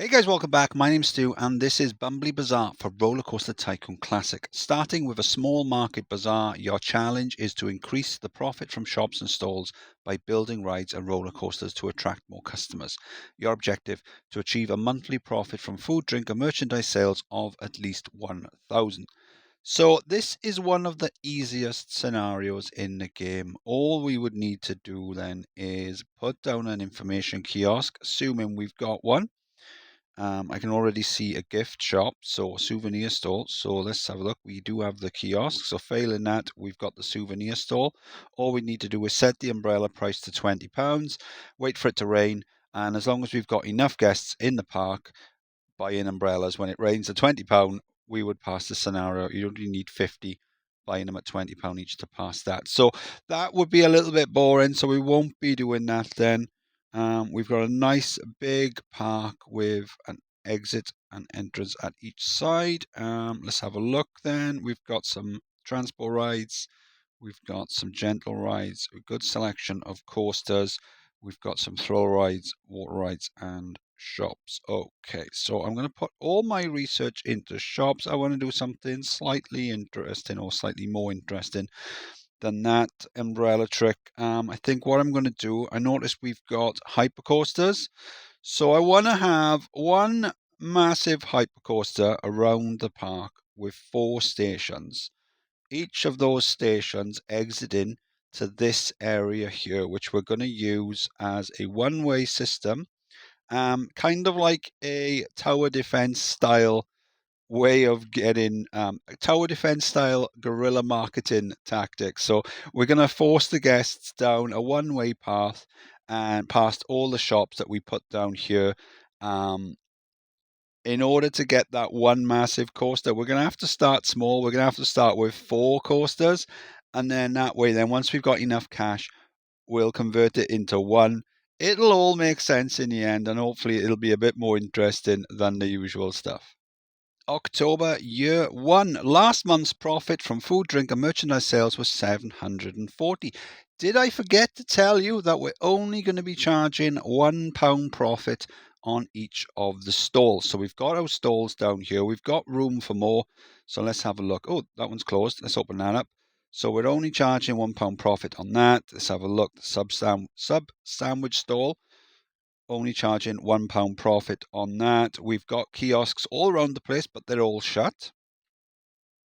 Hey guys, welcome back. My name's Stu, and this is Bumbly Bazaar for Rollercoaster Tycoon Classic. Starting with a small market bazaar, your challenge is to increase the profit from shops and stalls by building rides and roller coasters to attract more customers. Your objective to achieve a monthly profit from food, drink, and merchandise sales of at least 1,000. So this is one of the easiest scenarios in the game. All we would need to do then is put down an information kiosk, assuming we've got one. I can already see a gift shop, so souvenir stall. So let's have a look. We do have the kiosk. So failing that, we've got the souvenir stall. All we need to do is set the umbrella price to £20, wait for it to rain, and as long as we've got enough guests in the park buying umbrellas when it rains at £20, we would pass the scenario. You only need 50 buying them at £20 each to pass that. So that would be a little bit boring, so we won't be doing that then. We've got a nice big park with an exit and entrance at each side. Let's have a look then. We've got some transport rides. We've got some gentle rides, a good selection of coasters. We've got some thrill rides, water rides, and shops. Okay, so I'm going to put all my research into shops. I want to do something slightly interesting or slightly more interesting than that umbrella trick. I think what I'm going to do, I noticed we've got hypercoasters. So I want to have one massive hypercoaster around the park with 4 stations. Each of those stations exiting to this area here, which we're going to use as a one-way system, kind of like a tower defense style way of getting tower defense style guerrilla marketing tactics. So we're going to force the guests down a one-way path and past all the shops that we put down here. In order to get that one massive coaster, we're going to have to start small. We're going to have to start with 4 coasters. And then that way, then once we've got enough cash, we'll convert it into one. It'll all make sense in the end, and hopefully it'll be a bit more interesting than the usual stuff. October year 1. Last month's profit from food, drink, and merchandise sales was 740. Did I forget to tell you that we're only going to be charging £1 profit on each of the stalls? So we've got our stalls down here. We've got room for more. So let's have a look. Oh, that one's closed. Let's open that up. So we're only charging £1 profit on that. Let's have a look. The sub sandwich stall, only charging £1 profit on that. We've got kiosks all around the place, but they're all shut.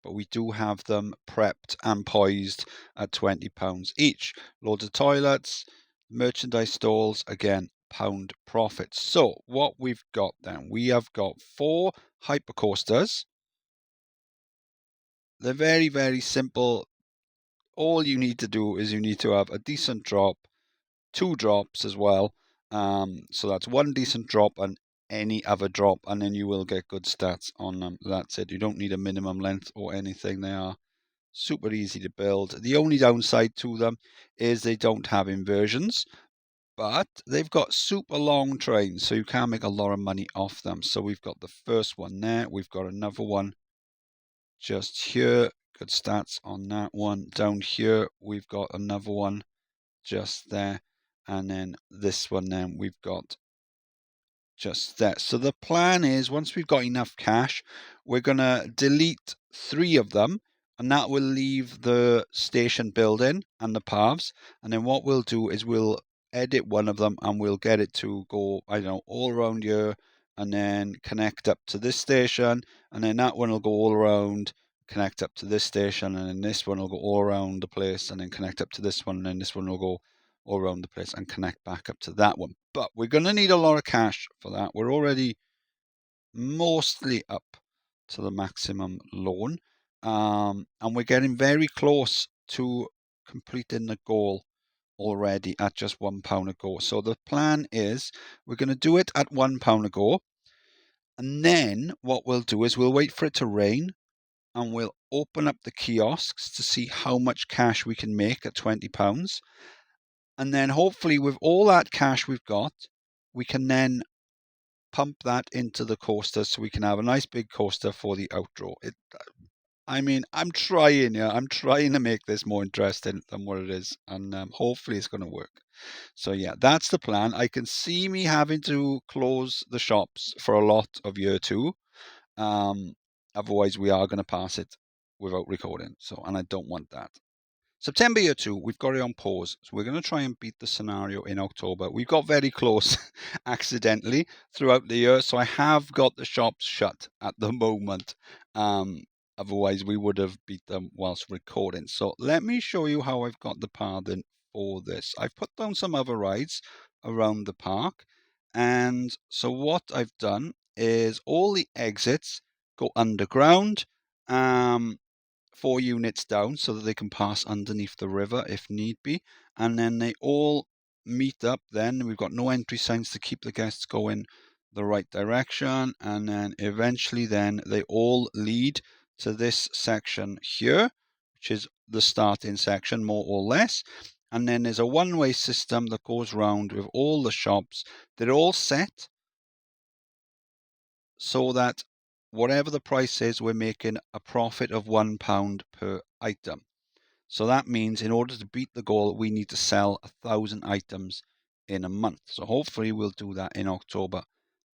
But we do have them prepped and poised at £20 each. Loads of toilets, merchandise stalls, again, pound profit. So what we've got then, we have got 4 hypercoasters. They're very, very simple. All you need to do is you need to have a decent drop, 2 drops as well. So that's 1 decent drop and any other drop, and then you will get good stats on them. That's it. You don't need a minimum length or anything. They are super easy to build. The only downside to them is they don't have inversions, but they've got super long trains, so you can make a lot of money off them. So we've got the first one there. We've got another one just here. Good stats on that one. Down here, we've got another one just there. And then this one then we've got just there. So the plan is, once we've got enough cash, we're going to delete 3 of them, and that will leave the station building and the paths. And then what we'll do is we'll edit one of them and we'll get it to go, I don't know, all around here and then connect up to this station. And then that one will go all around, connect up to this station. And then this one will go all around the place and then connect up to this one. And then this one will go all around the place and connect back up to that one. But we're going to need a lot of cash for that. We're already mostly up to the maximum loan. And we're getting very close to completing the goal already at just £1 a go. So the plan is we're going to do it at £1 a go. And then what we'll do is we'll wait for it to rain and we'll open up the kiosks to see how much cash we can make at £20. And then hopefully with all that cash we've got, we can then pump that into the coaster so we can have a nice big coaster for the outro. I'm trying to make this more interesting than what it is, and hopefully it's going to work. So yeah, that's the plan. I can see me having to close the shops for a lot of year 2. Otherwise, we are going to pass it without recording. So, and I don't want that. September year 2, we've got it on pause. So we're going to try and beat the scenario in October. We got very close accidentally throughout the year. So I have got the shops shut at the moment. Otherwise, we would have beat them whilst recording. So let me show you how I've got the pathing for this. I've put down some other rides around the park. And so what I've done is all the exits go underground. 4 units down so that they can pass underneath the river if need be. And then they all meet up then. We've got no entry signs to keep the guests going the right direction. And then eventually then they all lead to this section here, which is the starting section, more or less. And then there's a one-way system that goes round with all the shops. They're all set so that whatever the price is, we're making a profit of £1 per item. So that means in order to beat the goal, we need to sell 1,000 items in a month. So hopefully we'll do that in October.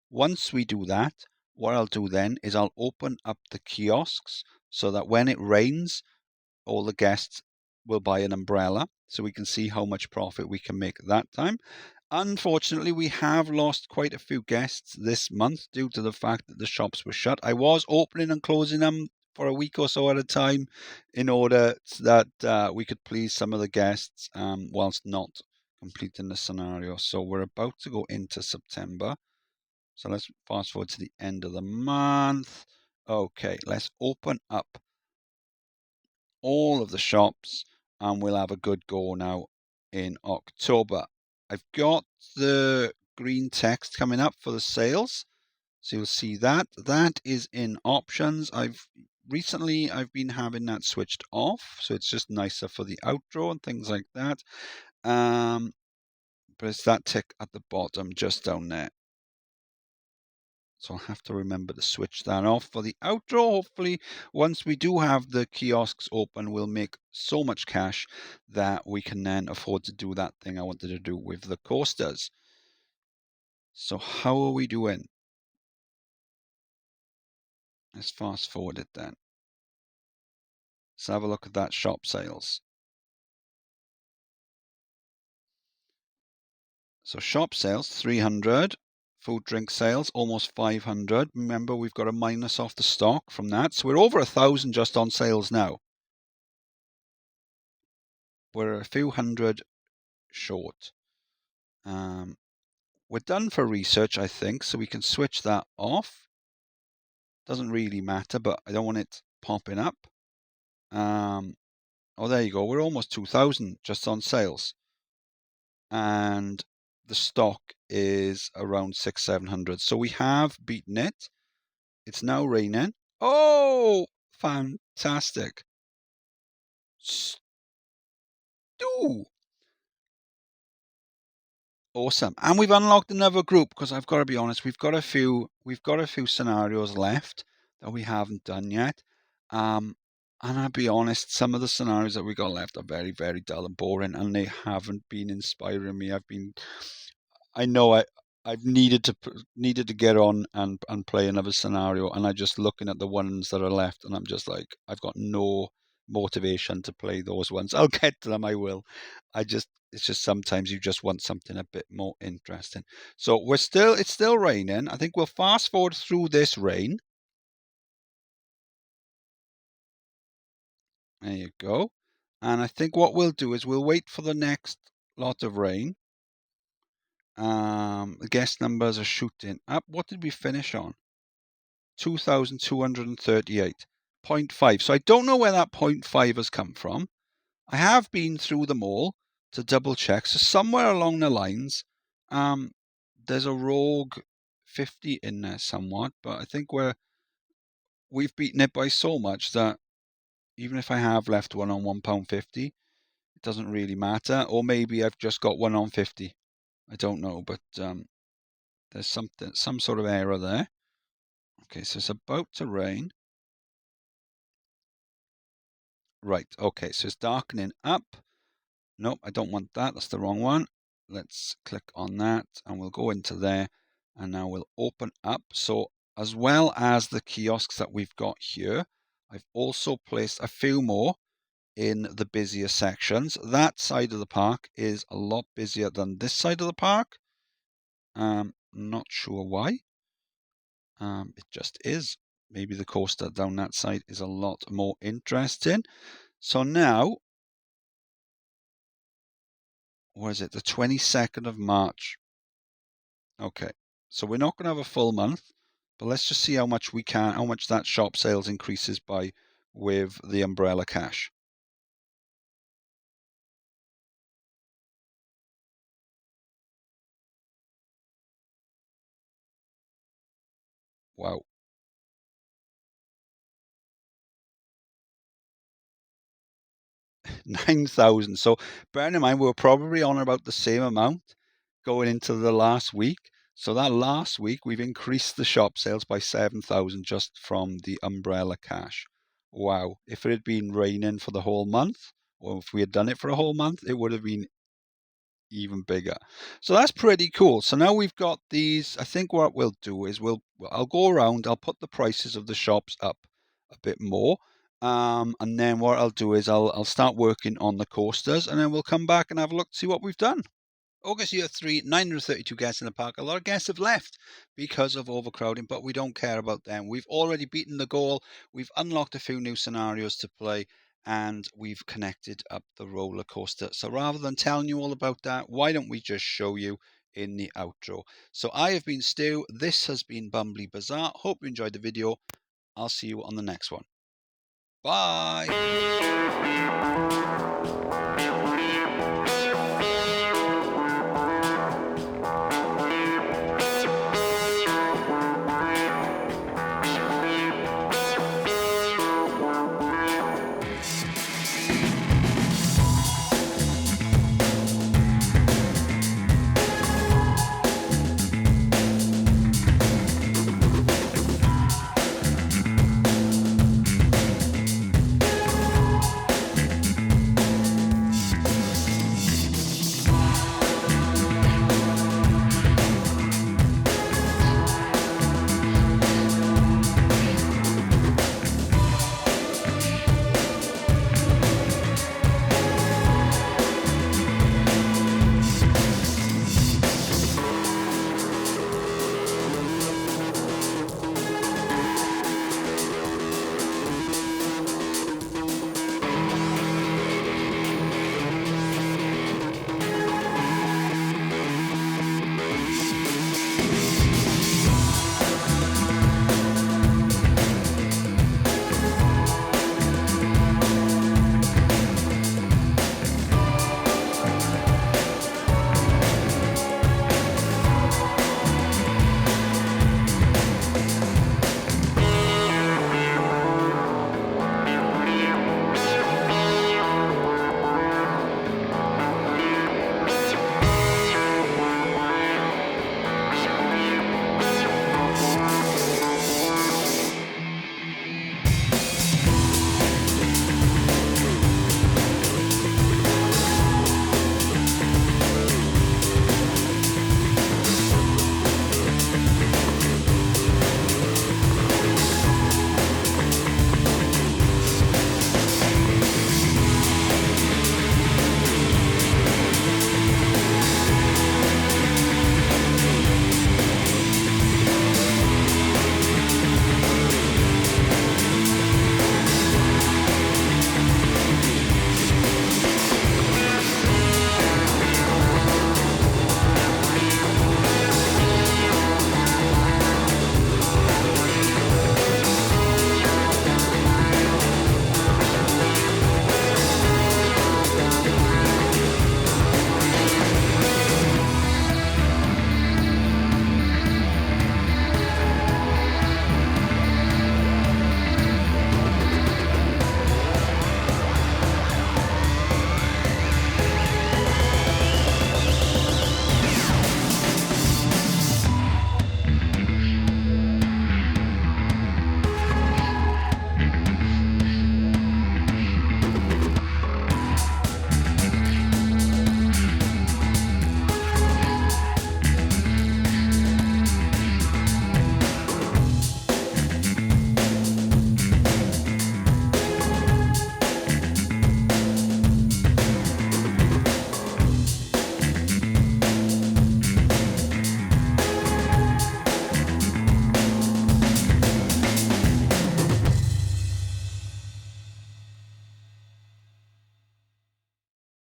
Once we do that, what I'll do then is I'll open up the kiosks so that when it rains, all the guests will buy an umbrella so we can see how much profit we can make that time. Unfortunately, we have lost quite a few guests this month due to the fact that the shops were shut. I was opening and closing them for a week or so at a time in order that we could please some of the guests whilst not completing the scenario. So we're about to go into September. So let's fast forward to the end of the month. Okay, let's open up all of the shops and we'll have a good go now in October. I've got the green text coming up for the sales. So you'll see that. That is in options. Recently I've been having that switched off. So it's just nicer for the outro and things like that. But it's that tick at the bottom just down there. So I'll have to remember to switch that off for the outro. Hopefully, once we do have the kiosks open, we'll make so much cash that we can then afford to do that thing I wanted to do with the coasters. So how are we doing? Let's fast forward it then. Let's have a look at that shop sales. So shop sales, 300. Food drink sales, almost 500. Remember, we've got to minus off the stock from that. So we're over 1,000 just on sales now. We're a few hundred short. We're done for research, I think, so we can switch that off. Doesn't really matter, but I don't want it popping up. Oh, there you go. We're almost 2,000 just on sales. And the stock is around 600-700. So we have beaten it. It's now raining. Oh, fantastic. Stew. Awesome. And we've unlocked another group because I've got to be honest, we've got a few scenarios left that we haven't done yet. And I'll be honest, some of the scenarios that we got left are very, very dull and boring, and they haven't been inspiring me. I know I've needed to get on and play another scenario, and I'm just looking at the ones that are left, and I'm just like, I've got no motivation to play those ones. I'll get to them, I will. It's just sometimes you just want something a bit more interesting. So it's still raining. I think we'll fast forward through this rain. There you go. And I think what we'll do is we'll wait for the next lot of rain. The guest numbers are shooting up. What did we finish on? 2,238. 0.5. So I don't know where that 0.5 has come from. I have been through them all to double check. So somewhere along the lines, there's a rogue 50 in there somewhat, but I think we've beaten it by so much that even if I have left one on £1.50, it doesn't really matter. Or maybe I've just got one on 50. I don't know, but there's some sort of error there. Okay, so it's about to rain. Right, okay, so it's darkening up. Nope, I don't want that. That's the wrong one. let's click on that and we'll go into there, and now we'll open up. So as well as the kiosks that we've got here, I've also placed a few more in the busier sections. That side of the park is a lot busier than this side of the park. Not sure why. It just is. Maybe the coaster down that side is a lot more interesting. So now, what is it? The 22nd of March. Okay, so we're not going to have a full month, but let's just see how much that shop sales increases by with the umbrella cash. Wow. 9,000. So bearing in mind, we were probably on about the same amount going into the last week. So that last week, we've increased the shop sales by 7,000 just from the umbrella cash. Wow. If it had been raining for the whole month, or if we had done it for a whole month, it would have been even bigger. So that's pretty cool. So now we've got these. I think what we'll do is I'll go around, I'll put the prices of the shops up a bit more. And then what I'll do is I'll start working on the coasters, and then we'll come back and have a look to see what we've done. August year 3, 932 guests in the park. A lot of guests have left because of overcrowding, but we don't care about them. We've already beaten the goal. We've unlocked a few new scenarios to play, and we've connected up the roller coaster. So rather than telling you all about that, why don't we just show you in the outro? So I have been Stu. This has been Bumbly Bazaar. Hope you enjoyed the video. I'll see you on the next one. Bye.